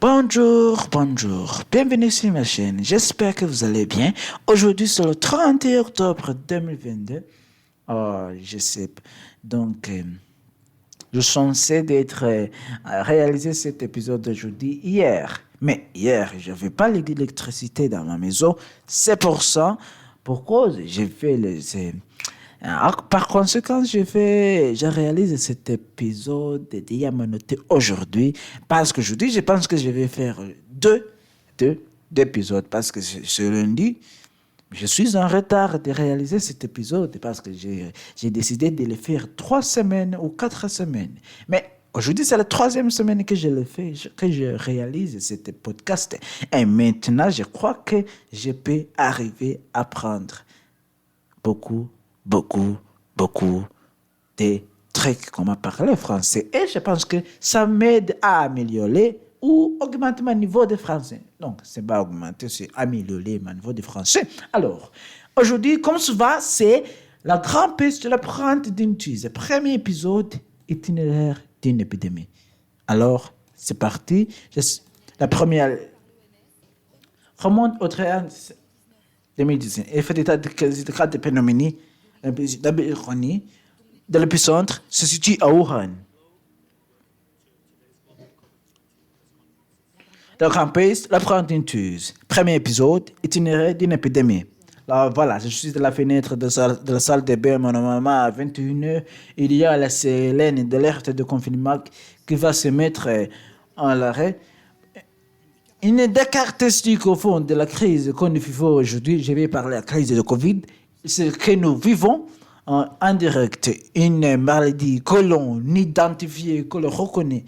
Bonjour, bonjour, bienvenue sur ma chaîne, j'espère que vous allez bien. Aujourd'hui c'est le 31 octobre 2022. Je sais, donc je suis censé d'être réaliser cet épisode d'aujourd'hui hier. Mais hier, je n'avais pas l'électricité dans ma maison. C'est pour ça, pourquoi j'ai fait par conséquent, j'ai réalisé cet épisode d'hier noté aujourd'hui. Parce qu'aujourd'hui, je pense que je vais faire deux épisodes. Parce que ce lundi, je suis en retard de réaliser cet épisode parce que j'ai décidé de le faire 3 semaines ou 4 semaines. Mais aujourd'hui, c'est la troisième semaine que je le fais, que je réalise cet podcast. Et maintenant, je crois que je peux arriver à prendre beaucoup, beaucoup, beaucoup de trucs comment parler français. Et je pense que ça m'aide à améliorer ou augmenter mon niveau de français. Donc, c'est pas augmenter, c'est améliorer mon niveau de français. Alors, aujourd'hui, comme souvent, c'est la grande piste de l'apprente d'une crise. Premier épisode, itinéraire d'une épidémie. Alors, c'est parti. La première remonte au 30 2019. Effet d'état de cas de pneumonie, d'ironie, de l'épicentre se situe à Wuhan. Le campus, l'apprentissage. Premier épisode, itinéraire d'une épidémie. Là, voilà, je suis de la fenêtre de la salle de bain, mon maman, à 21h. Il y a la sirène de l'alerte de confinement qui va se mettre en l'arrêt. Une des caractéristiques au fond de la crise qu'on vit aujourd'hui, je vais parler de la crise de Covid, c'est que nous vivons en direct une maladie que l'on identifie, que l'on reconnaît,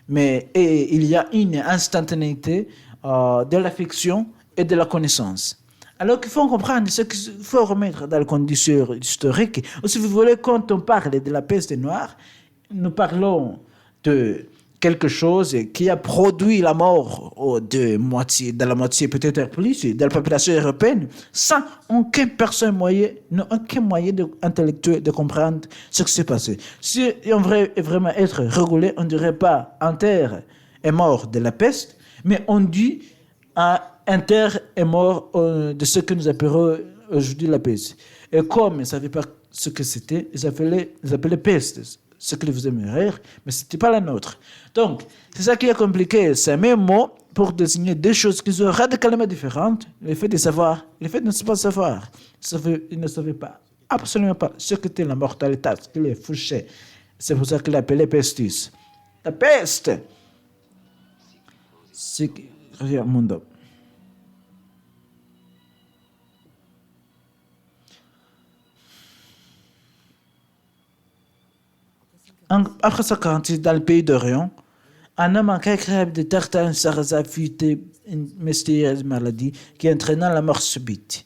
mais il y a une instantanéité de l'affection et de la connaissance. Alors qu'il faut comprendre ce qu'il faut remettre dans le condition historique. Ou si vous voulez, quand on parle de la peste noire, nous parlons de quelque chose qui a produit la mort de la moitié, peut-être plus, de la population européenne, sans aucun moyen intellectuel de comprendre ce qui s'est passé. Si on voulait vraiment être régulé, on ne dirait pas un terre est mort de la peste, mais on dit un terre est mort de ce que nous appelons aujourd'hui la peste. Et comme ils ne savaient pas ce que c'était, ils appelaient peste. Ce qui vous aime rire, mais ce n'était pas la nôtre. Donc, c'est ça qui est compliqué. C'est un même mot pour désigner deux choses qui sont radicalement différentes. Le fait de savoir, le fait de ne pas savoir. Ils ne savaient pas, absolument pas, ce qu'était la mortalité, ce qu'il est fouché. C'est pour ça qu'il l'appelait pestis. La peste, c'est qui... Mundo. Après sa quarantaine dans le pays d'Orient, un homme incapable de tartare sarrasin fut une mystérieuse maladie qui entraîna la mort subite.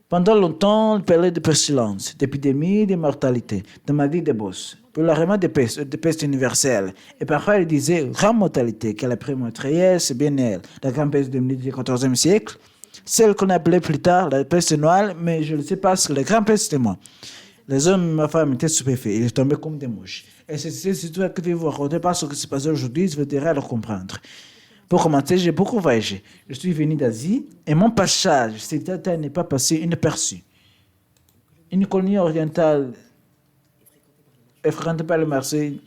Pendant longtemps, il parlait de pestilence, d'épidémie, de mortalité, de maladie de bosse, populairement de peste universelle. Et parfois, il disait grande mortalité, qu'elle a pris montré, c'est bien elle, la grande peste du XIVe siècle, celle qu'on appelait plus tard la peste noire, mais je ne sais pas ce que la grande peste c'est moi. Les hommes et ma femme étaient stupéfaits. Ils tombaient comme des mouches. Et c'est cette histoire que je vais vous raconter parce que ce qui se passe aujourd'hui, je vais le comprendre. Pour commencer, j'ai beaucoup voyagé. Je suis venu d'Asie et mon passage, c'était n'est pas passé inaperçu. Une colonie orientale est fréquentée par le Marseille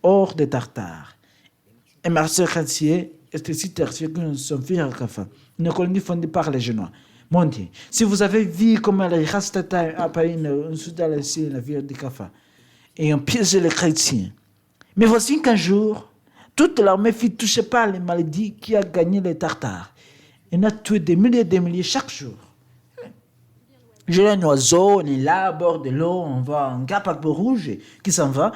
hors des Tartares. Et Marseille quartier est aussi tertiaire que nous sommes fiers à Kafa. Une colonie fondée par les Génois. Mon Dieu, si vous avez vu comment les Rastata a payé une soudain la ville de Kafa et ont piégé les chrétiens. Mais voici qu'un jour, toute l'armée fut touchée par les maladies qui a gagné les Tartares. On a tué des milliers chaque jour. J'ai un oiseau, on est là, à bord de l'eau, on voit un gars paquebot rouge qui s'en va.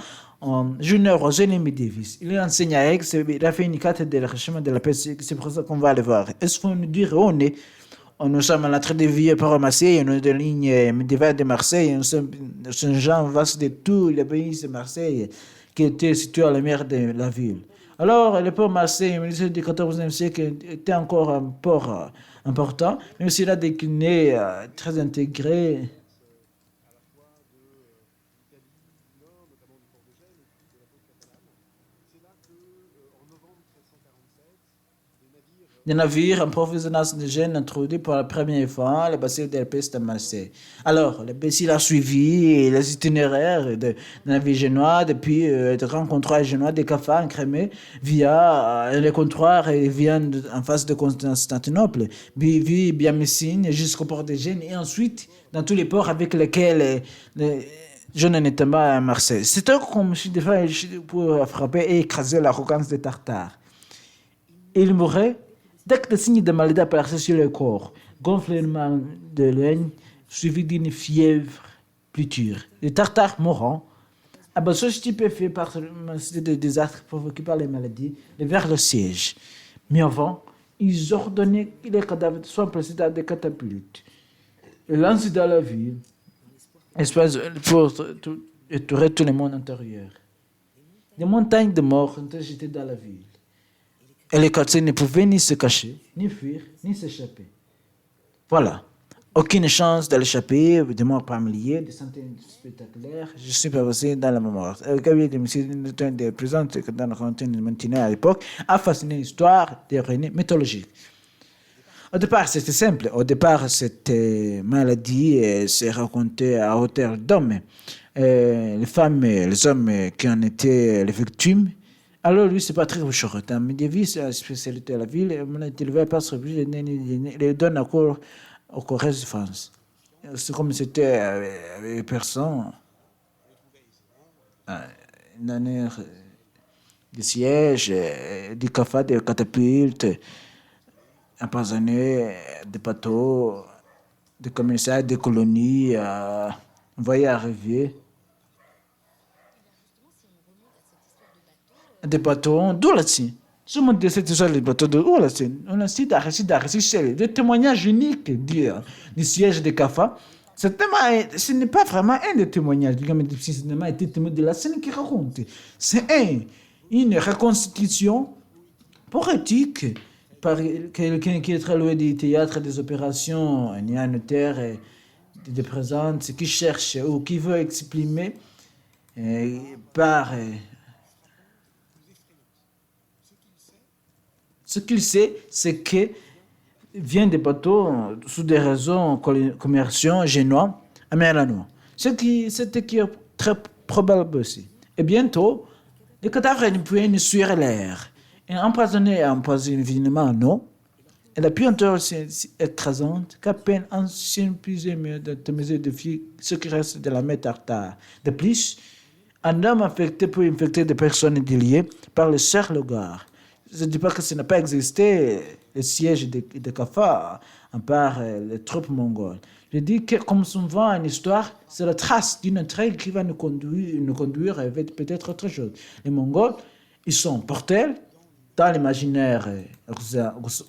Junior Eugène Davis. Il enseigne à Aix, il a fait une carte de chemin de la paix, c'est pour ça qu'on va aller voir. Est-ce qu'on nous dit on est nous sommes à l'entrée de Ville pour Marseille, on est de ligne médiévale de Marseille, nous sommes Saint-Jean, vaste de tout le pays de Marseille, qui était situé à la mer de la ville. Alors, le port Marseille, au milieu du XIVe siècle, était encore un port important, même s'il a décliné très intégré. Des navires en provenance de Gênes introduits pour la première fois le bacille de la peste à Marseille. Alors, le bacille a suivi les itinéraires de navires génois depuis de grands comptoirs génois de Caffa en Crimée via les comptoirs et via en face de Constantinople, puis via Messine jusqu'au port de Gênes et ensuite dans tous les ports avec lesquels je n'en étais pas à Marseille. C'est un comme si des fois pour frapper et écraser l'arrogance des Tartares. Il mourrait dès que le signe de maladie apparaissait sur le corps, gonflement de laine suivi d'une fièvre plus dure. Les Tartares mourants, abasois stupéfaits par ce désastre provoqué par les maladies, vers le siège. Mais avant, ils ordonnaient que les cadavres soient placés dans des catapultes et lancés dans la ville, pour étourer tout le monde intérieur. Des montagnes de morts ont été jetées dans la ville. Et les quartiers ne pouvaient ni se cacher, ni fuir, ni s'échapper. Voilà. Aucune chance de l'échapper, des morts par milliers, des centaines de spectaculaires. Je suis pas passé dans la mémoire. Le cabinet de présents que dans la quarantaine de Montenay à l'époque a fasciné l'histoire des réunions mythologiques. Au départ, c'était simple. Au départ, cette maladie s'est racontée à hauteur d'hommes. Les femmes et les hommes qui en étaient les victimes. Alors lui, c'est pas très chaud. Dans Médiévis, c'est la spécialité de la ville. On a été élevé par ce but, les donne encore au reste de France. C'est comme c'était avec les personnes. Une année de sièges, des cafards, des catapultes, empoisonnés, des bateaux, des commissariats, des colonies, envoyés arriver. Des bateaux, d'où là-dessus. Je me dis cette histoire des bateaux de où là-dessus. On a cité des témoignages uniques du siège de Caffa. Ce n'est pas vraiment un des témoignages, ce n'est pas un témoin de la scène qui raconte. C'est une reconstitution poétique par quelqu'un qui est très loin du théâtre des opérations, il y a un notaire de présence qui cherche ou qui veut exprimer par ce qu'il sait, c'est que vient des bateaux sous des raisons commerciaux génois à Merlanois. Ce qui est très probable aussi. Et bientôt, les cadavres ne pouvaient suivre l'air. Et empoisonné évidemment, non. Et la puanteur est écrasante qu'à peine ancien plusieurs de mesures de vie, ce qui reste de la mer Tartare. De plus, un homme infecté peut infecter des personnes liées par le cerf-le-gare. Je ne dis pas que ça n'a pas existé, le siège de Caffa, en part les troupes mongoles. Je dis que, comme souvent en histoire, c'est la trace d'une intrigue qui va nous conduire à peut-être autre chose. Les Mongols, ils sont porteurs dans l'imaginaire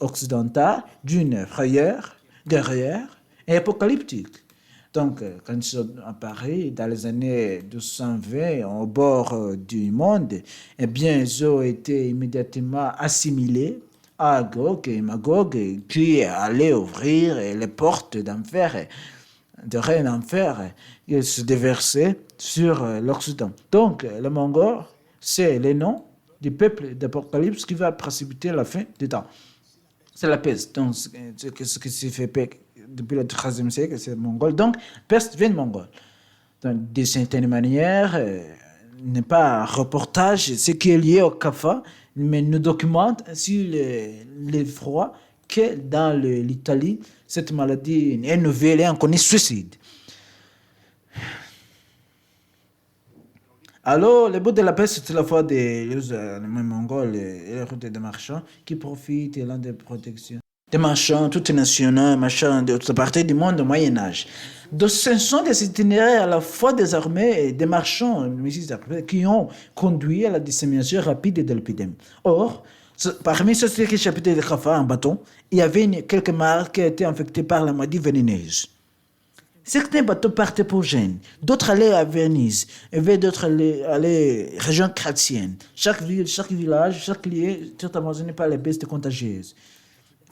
occidental d'une frayeur, guerrière et apocalyptique. Donc, quand ils sont à Paris, dans les années 1220, au bord du monde, eh bien, ils ont été immédiatement assimilés à Gog et Magog, qui allaient ouvrir les portes d'enfer, de reine d'enfer, et se déverser sur l'Occident. Donc, le Mongol, c'est le nom du peuple d'Apocalypse qui va précipiter la fin des temps. C'est la peste. Donc, ce qui s'est fait depuis le XIIIe siècle, c'est mongol. Donc, peste vient de mongol. Donc, de certaines manières, n'est pas un reportage, ce qui est lié au Caffa, mais nous documente sur l'effroi que dans l'Italie, cette maladie est nouvelle et on connaît suicide. Alors, le bout de la peste, c'est la fois des Mongols et les routes des marchands qui profitent de l'un des protections. Des marchands, tout nationaux, marchands de toute partie du monde au Moyen-Âge. Donc, ce sont des itinéraires à la fois des armées et des marchands qui ont conduit à la dissémination rapide de l'épidémie. Or, parmi ceux qui chapitaient de Caffa en bâton, il y avait quelques marques qui étaient infectées par la maladie vénéneuse. Certains bateaux partaient pour Gênes, d'autres allaient à Venise, et d'autres allaient région chrétienne. Chaque ville, chaque village, chaque lieu était abandonné par les bestes contagieuses.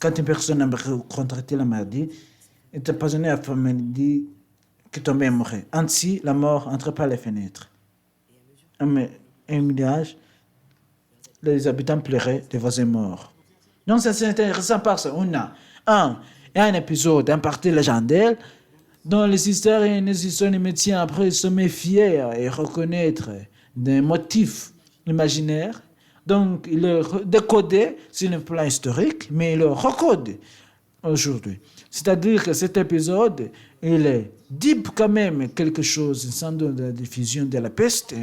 Quand une personne a contracté la maladie, elle était empoisonnée à la maladie qui tombait et mourait. Ainsi, la mort entrait par les fenêtres. Un village, les habitants pleuraient les voisins morts. Donc, c'est intéressant parce qu'on a un épisode, un partie légendaire, dont les historiens et les médecins après se méfier et reconnaître des motifs imaginaires. Donc, il est décodé sur le plan historique, mais il est recodé aujourd'hui. C'est-à-dire que cet épisode, il dit quand même quelque chose, sans doute de la diffusion de la peste,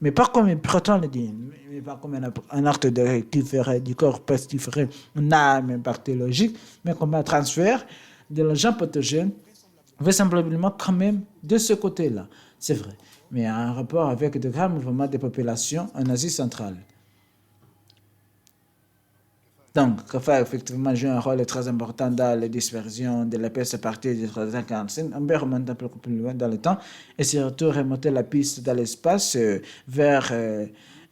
mais pas comme il prétend le dire, mais pas comme un acte qui ferait du corps pestiféré une arme bactériologique, mais comme un transfert de l'agent pathogène, vraisemblablement quand même de ce côté-là, c'est vrai, mais en rapport avec de grands mouvements de population en Asie centrale. Donc, Kaffa effectivement joue un rôle très important dans la dispersion de la peste à partir de 1345. On peut remonter un peu plus loin dans le temps et surtout remonter la piste dans l'espace vers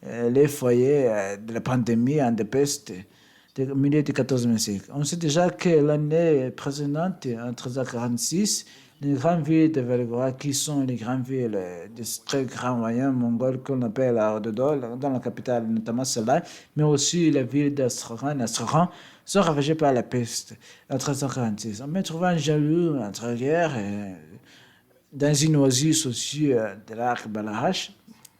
les foyers de la pandémie de peste au milieu du XIVe siècle. On sait déjà que l'année précédente, en 1346, les grandes villes de Belgrade, qui sont les grandes villes des très grands royaumes mongols qu'on appelle Ardodol, dans la capitale notamment celle-là, mais aussi la ville d'Astrakhan, sont ravagées par la peste en 1346. On peut trouver un jaloux entre-guerres dans une oasis aussi de l'arc Balahach,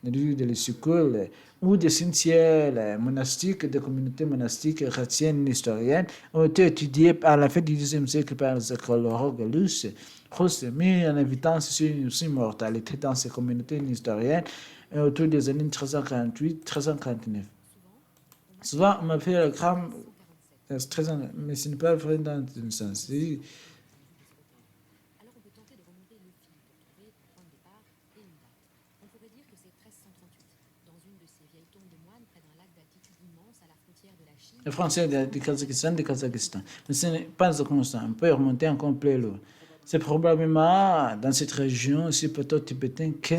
de l'île de l'Issyk-Kul, ou des cimetières monastiques, des communautés monastiques chrétiennes historiennes ont été étudiées à la fin du XIXe siècle par les archéologues russes, mis en évidence aussi une mortalité dans ces communautés historiennes autour des années 1348-1349. Souvent, on m'a fait le gramme, mais ce n'est pas vrai dans un sens. Les Français du Kazakhstan. Mais ce n'est pas constant. On peut remonter encore plus loin. C'est probablement dans cette région aussi plutôt tibétaine que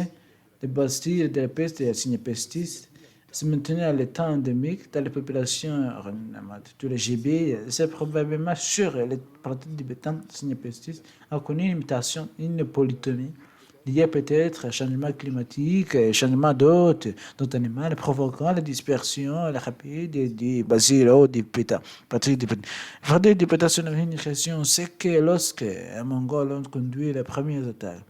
les bastilles de la peste et la signapestis se maintenaient à l'état endémique dans les populations de tous les gibiers. C'est probablement sur les pratiques tibétaines signapestis a connu une mutation, une polytomie lié peut-être au changement climatique, changement d'hôtes, d'autres animaux, provoquant la dispersion rapide des bacilles des pétas. Frère des pétas sur une question, c'est que lorsque les Mongols ont conduit les premières attaques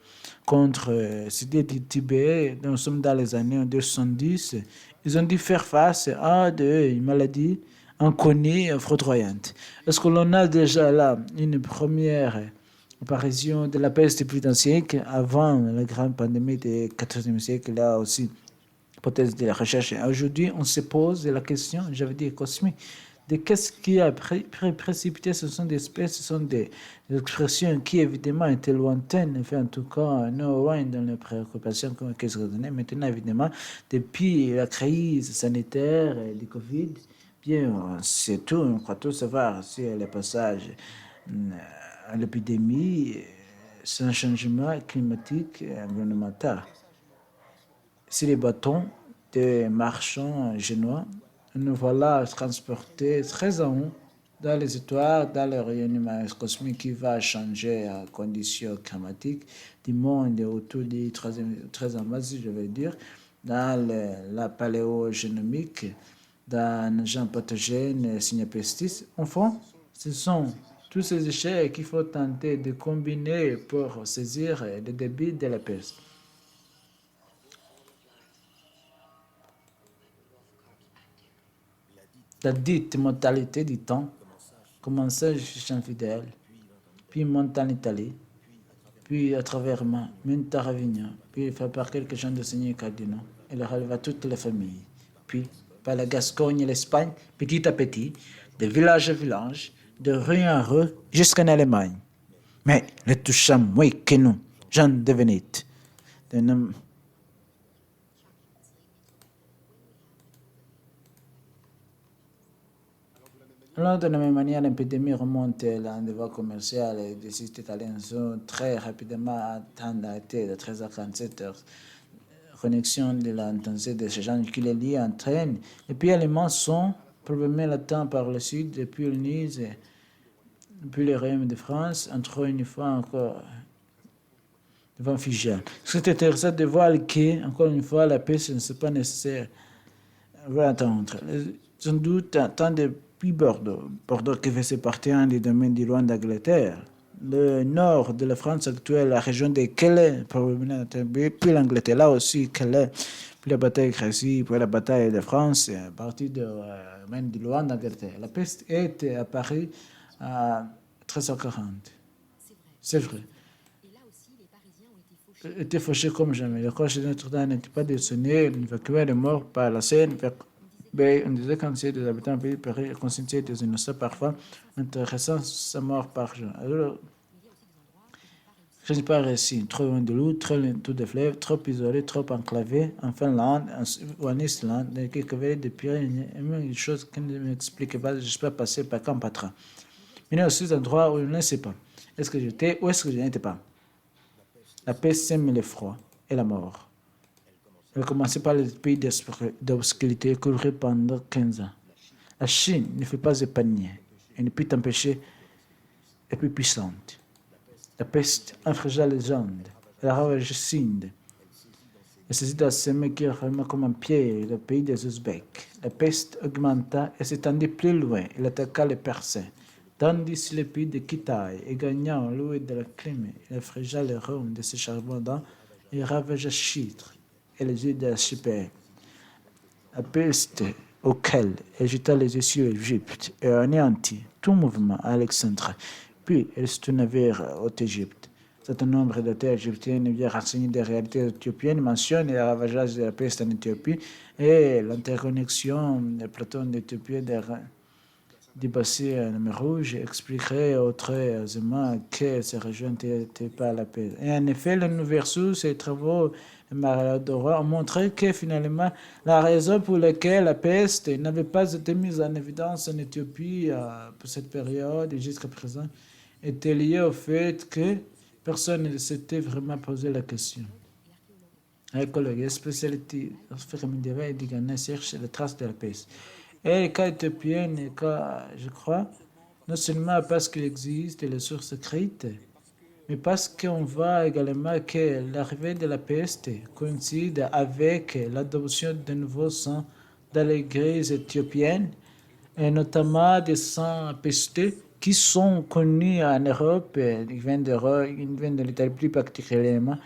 contre c'était du Tibet, nous sommes dans les années 270, ils ont dû faire face à des maladies inconnues, foudroyantes. Est-ce que l'on a déjà là une première apparition de la peste épidémique avant la grande pandémie du XIVe siècle, là aussi, hypothèse de la recherche. Aujourd'hui, on se pose la question, j'avais dit cosmique, de qu'est-ce qui a précipité. Ce sont des espèces, ce sont des expressions qui évidemment étaient lointaines, enfin, en tout cas, non loin dans les préoccupations quelques années. Maintenant, évidemment, depuis la crise sanitaire du Covid, bien, c'est tout, on croit tout savoir sur le passage à l'épidémie, c'est un changement climatique et environnemental. Si les bâtons des marchands génois nous voilà transportés très en haut dans les étoiles, dans le rayonnement cosmique qui va changer les conditions climatiques du monde autour du 13e base, je vais dire, dans la paléogénomique, dans l'agent pathogène signapestis. Enfin, ce sont tous ces échecs qu'il faut tenter de combiner pour saisir le débit de la peste. La dite mortalité du temps commença chez un fidèle, puis monte en Italie, puis à travers monte à Ravignan, puis il fait par quelques gens de seigneurs cardinaux, et il releva toutes les familles, puis par la Gascogne et l'Espagne, petit à petit, de village à village, de rue en rue, jusqu'en Allemagne. Mais le touchant, moi que nous, Jean de Venette, alors, de la même manière, l'épidémie remonte à niveau commercial et les sites italiens sont très rapidement atteints d'arrêter de 13 à 47 heures. Connexion de l'intensité de ces gens qui les lient entraîne. Et puis, les sont probablement latents par le sud, depuis le Nice, depuis le Royaume de France, entre une fois encore devant Figeac. C'est intéressant de voir que, encore une fois, la paix, ce n'est pas nécessaire. On va attendre. Sans doute, tant de puis Bordeaux. Bordeaux qui faisait partie des domaines du roi d'Angleterre. Le nord de la France actuelle, la région de Calais, probablement, puis l'Angleterre, là aussi, Calais, puis la bataille de Crécy, puis la bataille de France, à partir de même du roi d'Angleterre. La peste est apparue à 1340. C'est vrai. Était fauché comme jamais. Le clocher de Notre-Dame n'était pas dessonné, il évacuait les morts par la Seine. On disait qu'un tiers des habitants du pays périt, constitué des innocents parfois, intéressant sa mort par jour. Alors, je n'ai pas réussi. Trop loin de l'eau, trop loin de fleuves, trop isolé, trop enclavé. En Finlande ou en Islande, il y a quelques veillées de pierre, et même une chose qui ne m'explique pas, je suis pas passé par Campatra. Mais il y a aussi des endroits où je ne sais pas. Est-ce que j'étais ou est-ce que je n'étais pas? La peste sème l'effroi et la mort. Elle a commencé par les pays d'obscurité couvrés pendant 15 ans. La Chine ne fait pas épargner. Elle ne peut t'empêcher, elle est plus puissante. La peste infringea les Andes. Elle a ravagé Sinde. Elle s'est d'assemer qui vraiment comme un pied le pays des Ouzbeks. La peste augmenta et s'étendit plus loin. Elle attaqua les Persans. Tandis le pays de Kitaï et gagnant l'eau de la Crimée, il affrigea les Roms de ses charbons ardents et ravagea Chypre et les îles de l'archipel. La peste auquel elle jeta les yeux sur l'Égypte et anéantit tout mouvement à Alexandrie. Puis elle se tourna vers Haute-Égypte. Certain nombre d'auteurs égyptiens bien renseignés des réalités éthiopiennes mentionnent le ravageage de la peste en Éthiopie et l'interconnexion de Platon d'Éthiopie du bassin en mer Rouge expliquerait autrement aisément que ces régions n'étaient pas la peste. Et en effet, l'universum, ses travaux Maradora ont montré que finalement, la raison pour laquelle la peste n'avait pas été mise en évidence en Éthiopie pour cette période et jusqu'à présent était liée au fait que personne ne s'était vraiment posé la question. L'écologie, la spécialité médiévale du Ghana cherche les traces de la peste. Et les cas éthiopiens, les cas, je crois, non seulement parce qu'il existe les sources écrites, mais parce qu'on voit également que l'arrivée de la peste coïncide avec l'adoption de nouveaux sangs dans l'église éthiopienne, et notamment des sangs pestés qui sont connus en Europe, ils viennent de l'Italie plus particulièrement,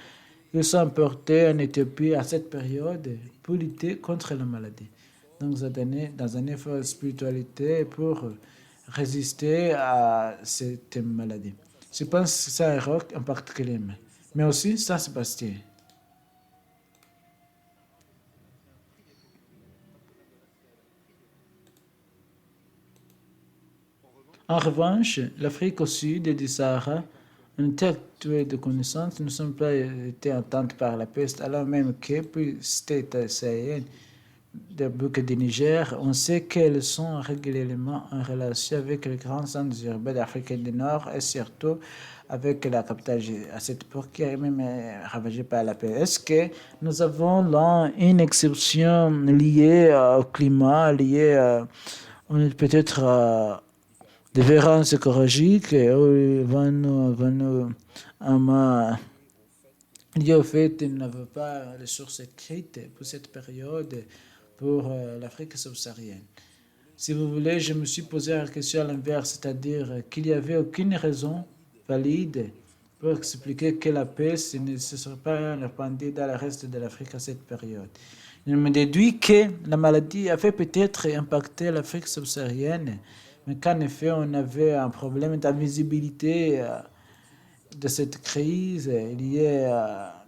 ils sont importés en Éthiopie à cette période pour lutter contre la maladie. Donc, dans un effort de spiritualité pour résister à cette maladie. Je pense que c'est un rock en particulier, mais aussi Saint-Sébastien. En revanche, l'Afrique au sud du Sahara, une telle de connaissances ne sont pas été atteintes par la peste, alors même que, puis c'était sahélienne, des boucs du Niger, on sait qu'elles sont régulièrement en relation avec les grands centres urbains d'Afrique du Nord et surtout avec la capitale à cette époque qui est même ravagée par la peste. Est-ce que nous avons là une exception liée au climat, liée peut-être à des différences écologiques liées au fait qu'il n'avait pas les sources écrites pour cette période pour l'Afrique subsaharienne. Si vous voulez, je me suis posé la question à l'inverse, c'est-à-dire qu'il n'y avait aucune raison valide pour expliquer que la peste ne se serait pas répandue dans le reste de l'Afrique à cette période. Je me déduis que la maladie avait peut-être impacté l'Afrique subsaharienne, mais qu'en effet, on avait un problème d'invisibilité de cette crise liée à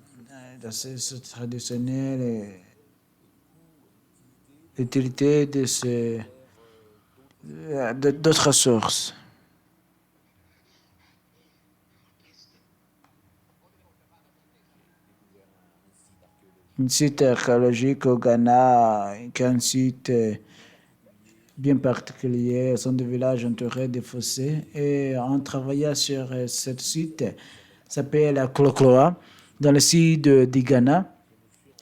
ce traditionnel et l'utilité d'autres sources. Un site archéologique au Ghana, qui est un site bien particulier, ce sont des villages entourés de fossés. Et on travaillait sur ce site, s'appelle Klokloa, dans le sud du Ghana.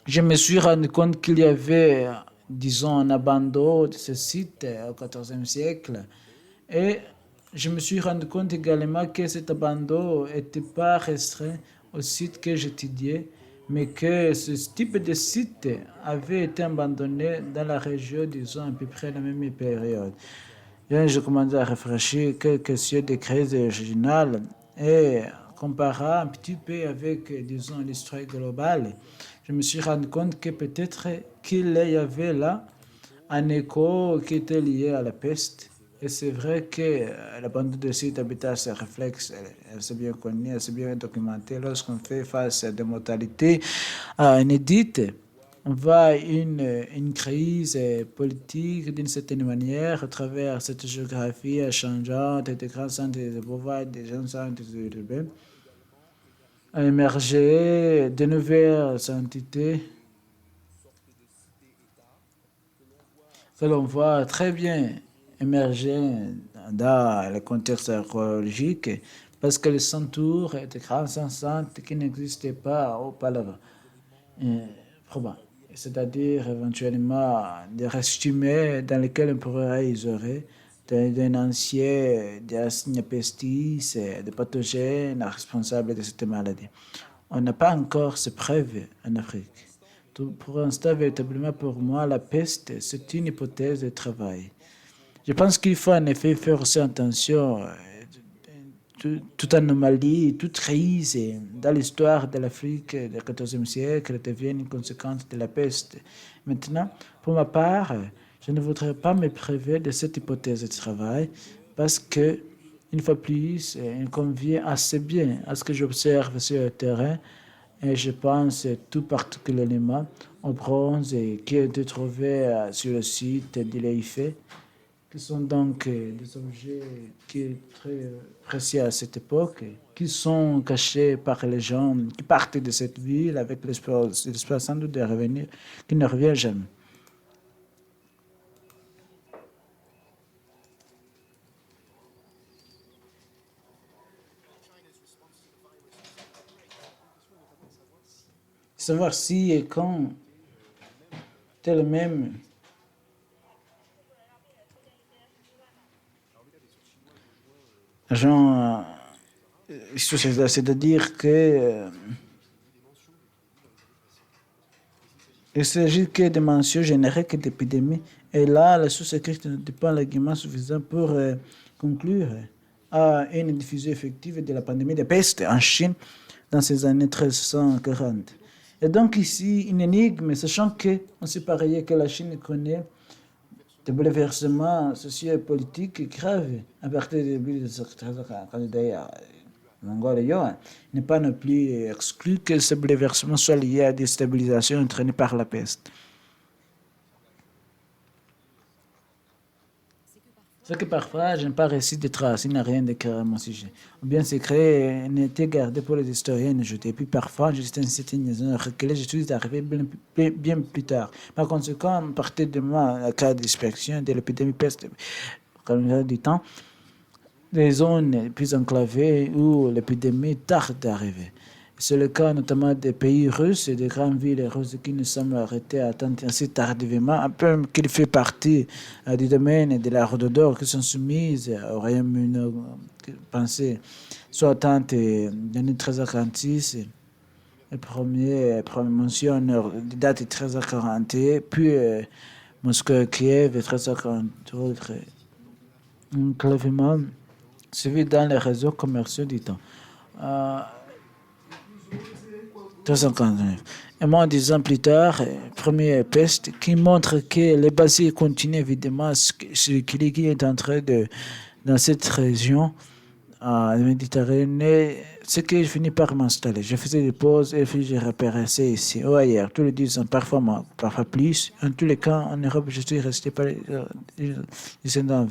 Je me suis rendu compte qu'il y avait, disons, un abandon de ce site au XIVe siècle. Et je me suis rendu compte également que cet abandon n'était pas restreint au site que j'étudiais, mais que ce type de site avait été abandonné dans la région, disons, à peu près la même période. Je commence à réfléchir quelques sur des crises originales et comparant un petit peu avec, disons, l'histoire globale, je me suis rendu compte que peut-être qu'il y avait là un écho qui était lié à la peste. Et c'est vrai que la bande de sites habitat, ce réflexe, c'est bien connu, c'est bien documenté. Lorsqu'on fait face à des mortalités inédites, on voit une crise politique d'une certaine manière à travers cette géographie changeante et des grands centres de pouvoir, des jeunes centres urbains, a émergé de nouvelles entités que l'on voit très bien émerger dans le contexte archéologique parce qu'elles s'entourent de grands enceintes qui n'existaient pas auparavant. Probable. C'est-à-dire éventuellement des restes humains dans lesquels on pourrait isoler d'un ancien, des signes pestis, des pathogènes responsables de cette maladie. On n'a pas encore ces preuves en Afrique. Pour l'instant, véritablement pour moi, la peste, c'est une hypothèse de travail. Je pense qu'il faut en effet faire aussi attention. Toute anomalie, toute crise dans l'histoire de l'Afrique du XIVe siècle devient une conséquence de la peste. Maintenant, pour ma part, je ne voudrais pas me priver de cette hypothèse de travail parce que, une fois plus, il convient assez bien à ce que j'observe sur le terrain et je pense tout particulièrement aux bronzes qui ont été trouvés sur le site d'Ile-Ife, qui sont donc des objets qui sont très précieux à cette époque, qui sont cachés par les gens qui partent de cette ville avec l'espoir sans doute de revenir, qui ne revient jamais. Savoir si et quand tel même agent, c'est-à-dire que il s'agit que de mentions génériques d'épidémie. Et là, la source écrite ne dit pas l'argument suffisant pour conclure à une diffusion effective de la pandémie de peste en Chine dans ces années 1340. Et donc ici, une énigme, sachant qu'on sait par ailleurs que la Chine connaît des bouleversements sociaux et politiques graves à partir du début de cette candidat Mongolie, il n'est pas non plus exclu que ces bouleversements soient liés à des stabilisations entraînées par la peste. C'est que parfois, je n'ai pas réussi de tracer, il n'y a rien d'écrit à mon sujet. Ou bien secret n'a été gardé pour les historiens ajoutés. Et puis parfois, juste une certaine raison reculée, je suis arrivé bien plus tard. Par conséquent, à partir de moi, la cas d'inspection de l'épidémie peste, du temps, les zones plus enclavées où l'épidémie tarde d'arriver. C'est le cas notamment des pays russes et des grandes villes russes qui nous semblent arrêter à attendre assez tardivement, un peu qu'il fait partie du domaine de la Rôde d'Or qui sont soumises au Royaume-Uni, pensez, soit attente de 1346, le premier mentionne la date de 1341, puis Moscou, Kiev, 1343, enclavement suivi dans les réseaux commerciaux du temps. 359. Et moins 10 ans plus tard, première peste qui montre que les basiles continuent évidemment ce qui est en train de dans cette région la Méditerranée, ce qui finit par m'installer. Je faisais des pauses et puis je réapparaissais ici ou ailleurs, tous les 10 ans, parfois moins, parfois plus. En tous les cas, en Europe, je suis resté par les ans.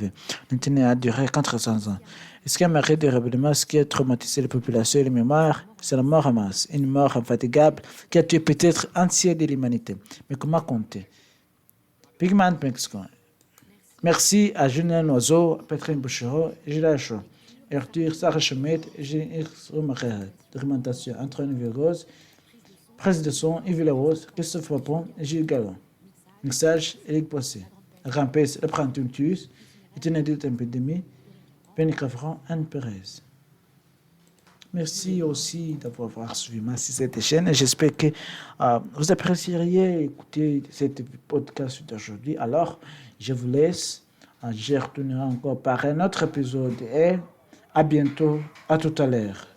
Maintenant, a duré 400 ans. Ce qui a marqué durablement, ce qui a traumatisé les populations et les mémoires, c'est la mort en masse. Une mort infatigable qui a tué peut-être un tiers de l'humanité. Mais comment compter? Pigment Mexicain. Merci à Julien Oiseau, Catherine Bouchereau, Gilles Chaud, Arthur Sarah Chemet, Gilles Romaret. Documentation Antoine Virgos, presse de son Yves Larose, Christophe Papon et Gilles Gallon. Message Éric Poissé. Rampès, le Prantumtus, est une adulte épidémie. Penicafran Anne Perez. Merci aussi d'avoir suivi cette chaîne et j'espère que vous apprécieriez écouter cette podcast d'aujourd'hui. Alors, je vous laisse J'y retournerai encore par un autre épisode et à bientôt, à tout à l'heure.